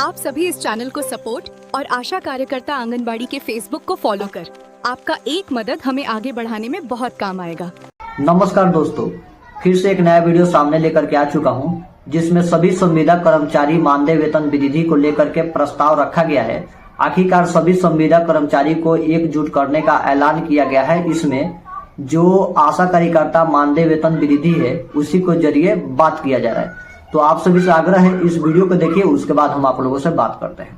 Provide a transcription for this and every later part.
आप सभी इस चैनल को सपोर्ट और आशा कार्यकर्ता आंगनबाड़ी के फेसबुक को फॉलो कर। आपका एक मदद हमें आगे बढ़ाने में बहुत काम आएगा। नमस्कार दोस्तों, फिर से एक नया वीडियो सामने लेकर के आ चुका हूं, जिसमें सभी संविदा कर्मचारी मानदेय वेतन वृद्धि को लेकर के प्रस्ताव रखा गया है। आखिरकार सभी संविदा कर्मचारी को एकजुट करने का ऐलान किया गया है। इसमें जो आशा कार्यकर्ता मानदेय वेतन वृद्धि है उसी को जरिए बात किया जा रहा है। तो आप सभी से आग्रह है, इस वीडियो को देखिए, उसके बाद हम आप लोगों से बात करते हैं।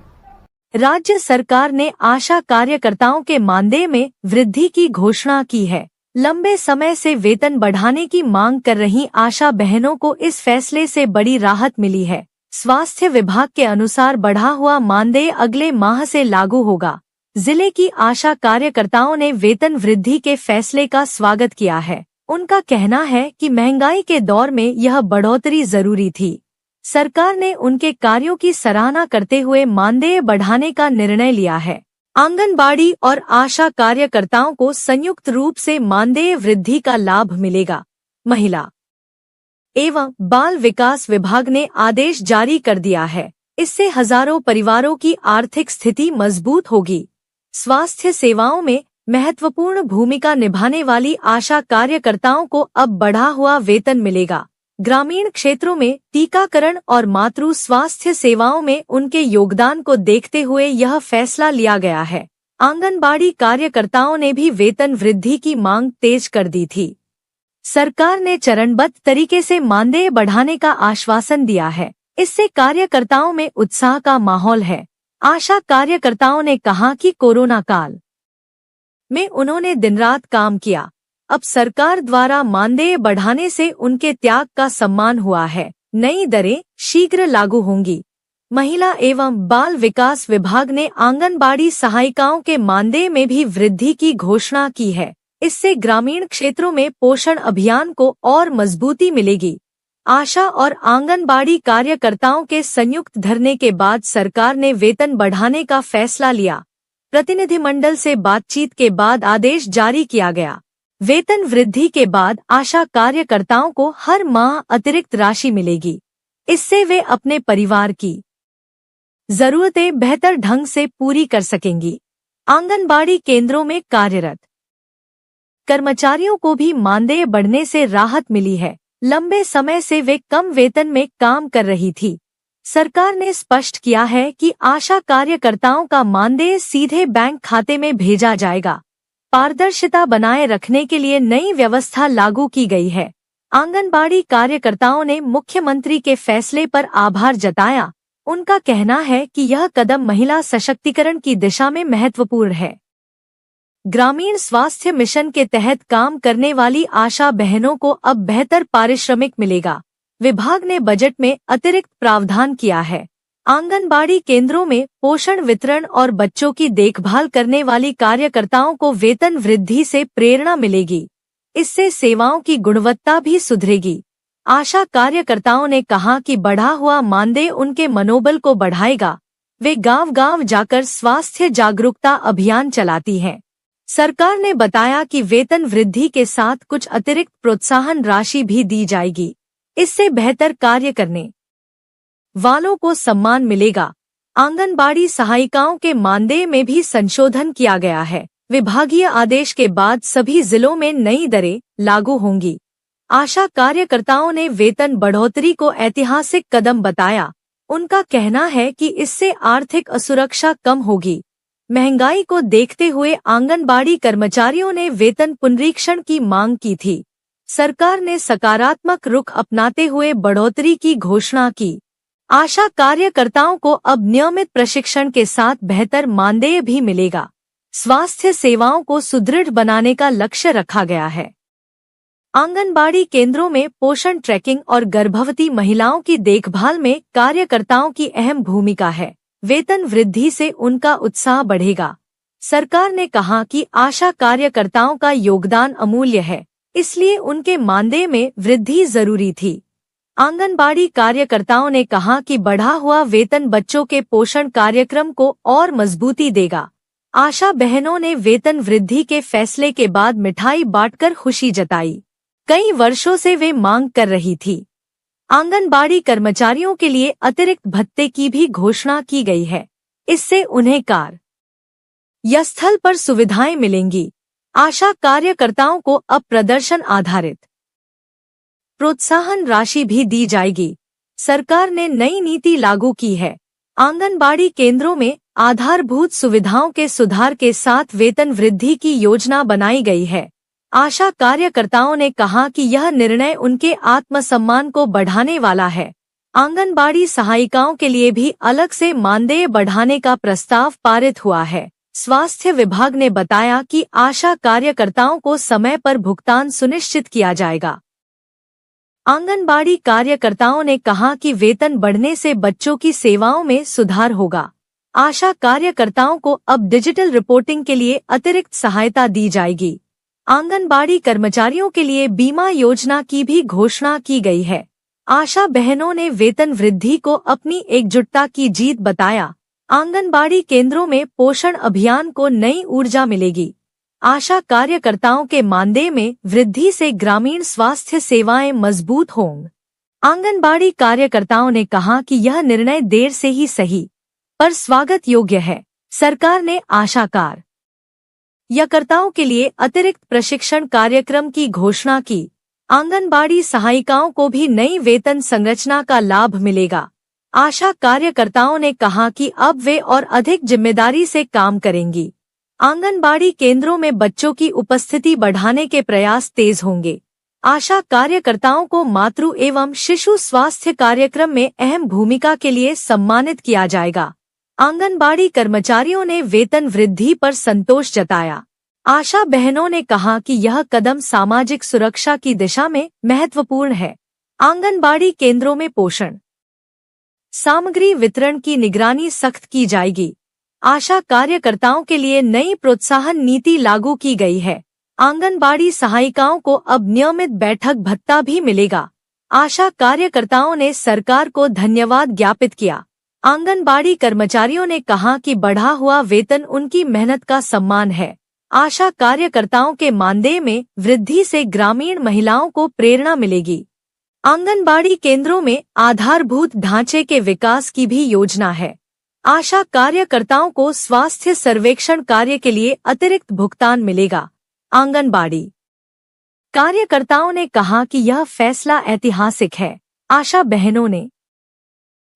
राज्य सरकार ने आशा कार्यकर्ताओं के मानदेय में वृद्धि की घोषणा की है। लंबे समय से वेतन बढ़ाने की मांग कर रही आशा बहनों को इस फैसले से बड़ी राहत मिली है। स्वास्थ्य विभाग के अनुसार बढ़ा हुआ मानदेय अगले माह से लागू होगा। जिले की आशा कार्यकर्ताओं ने वेतन वृद्धि के फैसले का स्वागत किया है। उनका कहना है कि महंगाई के दौर में यह बढ़ोतरी जरूरी थी। सरकार ने उनके कार्यों की सराहना करते हुए मानदेय बढ़ाने का निर्णय लिया है। आंगनबाड़ी और आशा कार्यकर्ताओं को संयुक्त रूप से मानदेय वृद्धि का लाभ मिलेगा। महिला एवं बाल विकास विभाग ने आदेश जारी कर दिया है। इससे हजारों परिवारों की आर्थिक स्थिति मजबूत होगी। स्वास्थ्य सेवाओं में महत्वपूर्ण भूमिका निभाने वाली आशा कार्यकर्ताओं को अब बढ़ा हुआ वेतन मिलेगा। ग्रामीण क्षेत्रों में टीकाकरण और मातृ स्वास्थ्य सेवाओं में उनके योगदान को देखते हुए यह फैसला लिया गया है। आंगनबाड़ी कार्यकर्ताओं ने भी वेतन वृद्धि की मांग तेज कर दी थी। सरकार ने चरणबद्ध तरीके से मानदेय बढ़ाने का आश्वासन दिया है। इससे कार्यकर्ताओं में उत्साह का माहौल है। आशा कार्यकर्ताओं ने कहा कि कोरोना काल में उन्होंने दिन रात काम किया। अब सरकार द्वारा मानदेय बढ़ाने से उनके त्याग का सम्मान हुआ है। नई दरें शीघ्र लागू होंगी। महिला एवं बाल विकास विभाग ने आंगनबाड़ी सहायिकाओं के मानदेय में भी वृद्धि की घोषणा की है। इससे ग्रामीण क्षेत्रों में पोषण अभियान को और मजबूती मिलेगी। आशा और आंगनबाड़ी कार्यकर्ताओं के संयुक्त धरने के बाद सरकार ने वेतन बढ़ाने का फैसला लिया। प्रतिनिधिमंडल से बातचीत के बाद आदेश जारी किया गया। वेतन वृद्धि के बाद आशा कार्यकर्ताओं को हर माह अतिरिक्त राशि मिलेगी। इससे वे अपने परिवार की जरूरतें बेहतर ढंग से पूरी कर सकेंगी। आंगनबाड़ी केंद्रों में कार्यरत कर्मचारियों को भी मानदेय बढ़ने से राहत मिली है। लंबे समय से वे कम वेतन में काम कर रही थी। सरकार ने स्पष्ट किया है कि आशा कार्यकर्ताओं का मानदेय सीधे बैंक खाते में भेजा जाएगा। पारदर्शिता बनाए रखने के लिए नई व्यवस्था लागू की गई है। आंगनबाड़ी कार्यकर्ताओं ने मुख्यमंत्री के फैसले पर आभार जताया। उनका कहना है कि यह कदम महिला सशक्तिकरण की दिशा में महत्वपूर्ण है। ग्रामीण स्वास्थ्य मिशन के तहत काम करने वाली आशा बहनों को अब बेहतर पारिश्रमिक मिलेगा। विभाग ने बजट में अतिरिक्त प्रावधान किया है। आंगनबाड़ी केंद्रों में पोषण वितरण और बच्चों की देखभाल करने वाली कार्यकर्ताओं को वेतन वृद्धि से प्रेरणा मिलेगी। इससे सेवाओं की गुणवत्ता भी सुधरेगी। आशा कार्यकर्ताओं ने कहा कि बढ़ा हुआ मानदेय उनके मनोबल को बढ़ाएगा। वे गांव-गांव जाकर स्वास्थ्य जागरूकता अभियान चलाती हैं। सरकार ने बताया कि वेतन वृद्धि के साथ कुछ अतिरिक्त प्रोत्साहन राशि भी दी जाएगी। इससे बेहतर कार्य करने वालों को सम्मान मिलेगा। आंगनबाड़ी सहायिकाओं के मानदेय में भी संशोधन किया गया है। विभागीय आदेश के बाद सभी जिलों में नई दरें लागू होंगी। आशा कार्यकर्ताओं ने वेतन बढ़ोतरी को ऐतिहासिक कदम बताया। उनका कहना है कि इससे आर्थिक असुरक्षा कम होगी। महंगाई को देखते हुए आंगनबाड़ी कर्मचारियों ने वेतन पुनरीक्षण की मांग की थी। सरकार ने सकारात्मक रुख अपनाते हुए बढ़ोतरी की घोषणा की। आशा कार्यकर्ताओं को अब नियमित प्रशिक्षण के साथ बेहतर मानदेय भी मिलेगा। स्वास्थ्य सेवाओं को सुदृढ़ बनाने का लक्ष्य रखा गया है। आंगनबाड़ी केंद्रों में पोषण ट्रैकिंग और गर्भवती महिलाओं की देखभाल में कार्यकर्ताओं की अहम भूमिका है। वेतन वृद्धि से उनका उत्साह बढ़ेगा। सरकार ने कहा कि आशा कार्यकर्ताओं का योगदान अमूल्य है, इसलिए उनके मानदेय में वृद्धि जरूरी थी। आंगनबाड़ी कार्यकर्ताओं ने कहा कि बढ़ा हुआ वेतन बच्चों के पोषण कार्यक्रम को और मजबूती देगा। आशा बहनों ने वेतन वृद्धि के फैसले के बाद मिठाई बांटकर खुशी जताई। कई वर्षों से वे मांग कर रही थी। आंगनबाड़ी कर्मचारियों के लिए अतिरिक्त भत्ते की भी घोषणा की गई है। इससे उन्हें कार्य या स्थल पर सुविधाएं मिलेंगी। आशा कार्यकर्ताओं को अब प्रदर्शन आधारित प्रोत्साहन राशि भी दी जाएगी। सरकार ने नई नीति लागू की है। आंगनबाड़ी केंद्रों में आधारभूत सुविधाओं के सुधार के साथ वेतन वृद्धि की योजना बनाई गई है। आशा कार्यकर्ताओं ने कहा कि यह निर्णय उनके आत्मसम्मान को बढ़ाने वाला है। आंगनबाड़ी सहायिकाओं के लिए भी अलग से मानदेय बढ़ाने का प्रस्ताव पारित हुआ है। स्वास्थ्य विभाग ने बताया कि आशा कार्यकर्ताओं को समय पर भुगतान सुनिश्चित किया जाएगा। आंगनबाड़ी कार्यकर्ताओं ने कहा कि वेतन बढ़ने से बच्चों की सेवाओं में सुधार होगा। आशा कार्यकर्ताओं को अब डिजिटल रिपोर्टिंग के लिए अतिरिक्त सहायता दी जाएगी। आंगनबाड़ी कर्मचारियों के लिए बीमा योजना की भी घोषणा की गई है। आशा बहनों ने वेतन वृद्धि को अपनी एकजुटता की जीत बताया। आंगनबाड़ी केंद्रों में पोषण अभियान को नई ऊर्जा मिलेगी। आशा कार्यकर्ताओं के मानदेय में वृद्धि से ग्रामीण स्वास्थ्य सेवाएं मजबूत होंगी। आंगनबाड़ी कार्यकर्ताओं ने कहा कि यह निर्णय देर से ही सही पर स्वागत योग्य है। सरकार ने आशा कार्यकर्ताओं के लिए अतिरिक्त प्रशिक्षण कार्यक्रम की घोषणा की। आंगनबाड़ी सहायिकाओं को भी नई वेतन संरचना का लाभ मिलेगा। आशा कार्यकर्ताओं ने कहा कि अब वे और अधिक जिम्मेदारी से काम करेंगी। आंगनबाड़ी केंद्रों में बच्चों की उपस्थिति बढ़ाने के प्रयास तेज होंगे। आशा कार्यकर्ताओं को मातृ एवं शिशु स्वास्थ्य कार्यक्रम में अहम भूमिका के लिए सम्मानित किया जाएगा। आंगनबाड़ी कर्मचारियों ने वेतन वृद्धि पर संतोष जताया। आशा बहनों ने कहा कि यह कदम सामाजिक सुरक्षा की दिशा में महत्वपूर्ण है। आंगनबाड़ी केंद्रों में पोषण सामग्री वितरण की निगरानी सख्त की जाएगी। आशा कार्यकर्ताओं के लिए नई प्रोत्साहन नीति लागू की गई है। आंगनबाड़ी सहायिकाओं को अब नियमित बैठक भत्ता भी मिलेगा। आशा कार्यकर्ताओं ने सरकार को धन्यवाद ज्ञापित किया। आंगनबाड़ी कर्मचारियों ने कहा कि बढ़ा हुआ वेतन उनकी मेहनत का सम्मान है। आशा कार्यकर्ताओं के मानदेय में वृद्धि से ग्रामीण महिलाओं को प्रेरणा मिलेगी। आंगनबाड़ी केंद्रों में आधारभूत ढांचे के विकास की भी योजना है। आशा कार्यकर्ताओं को स्वास्थ्य सर्वेक्षण कार्य के लिए अतिरिक्त भुगतान मिलेगा। आंगनबाड़ी कार्यकर्ताओं ने कहा कि यह फैसला ऐतिहासिक है। आशा बहनों ने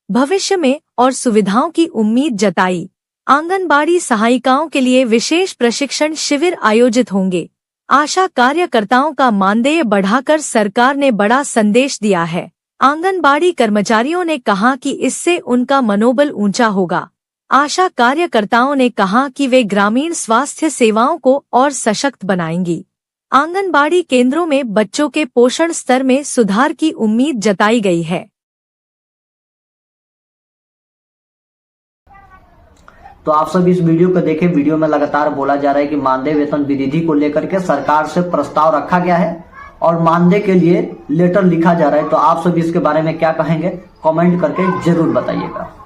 भविष्य में और सुविधाओं की उम्मीद जताई। आंगनबाड़ी सहायिकाओं के लिए विशेष प्रशिक्षण शिविर आयोजित होंगे। आशा कार्यकर्ताओं का मानदेय बढ़ाकर सरकार ने बड़ा संदेश दिया है। आंगनबाड़ी कर्मचारियों ने कहा कि इससे उनका मनोबल ऊंचा होगा। आशा कार्यकर्ताओं ने कहा कि वे ग्रामीण स्वास्थ्य सेवाओं को और सशक्त बनाएंगी। आंगनबाड़ी केंद्रों में बच्चों के पोषण स्तर में सुधार की उम्मीद जताई गई है। तो आप सब इस वीडियो को देखें। वीडियो में लगातार बोला जा रहा है कि मानदेय वेतन वृद्धि को लेकर के सरकार से प्रस्ताव रखा गया है और मानदेय के लिए लेटर लिखा जा रहा है। तो आप सब इसके बारे में क्या कहेंगे, कमेंट करके जरूर बताइएगा।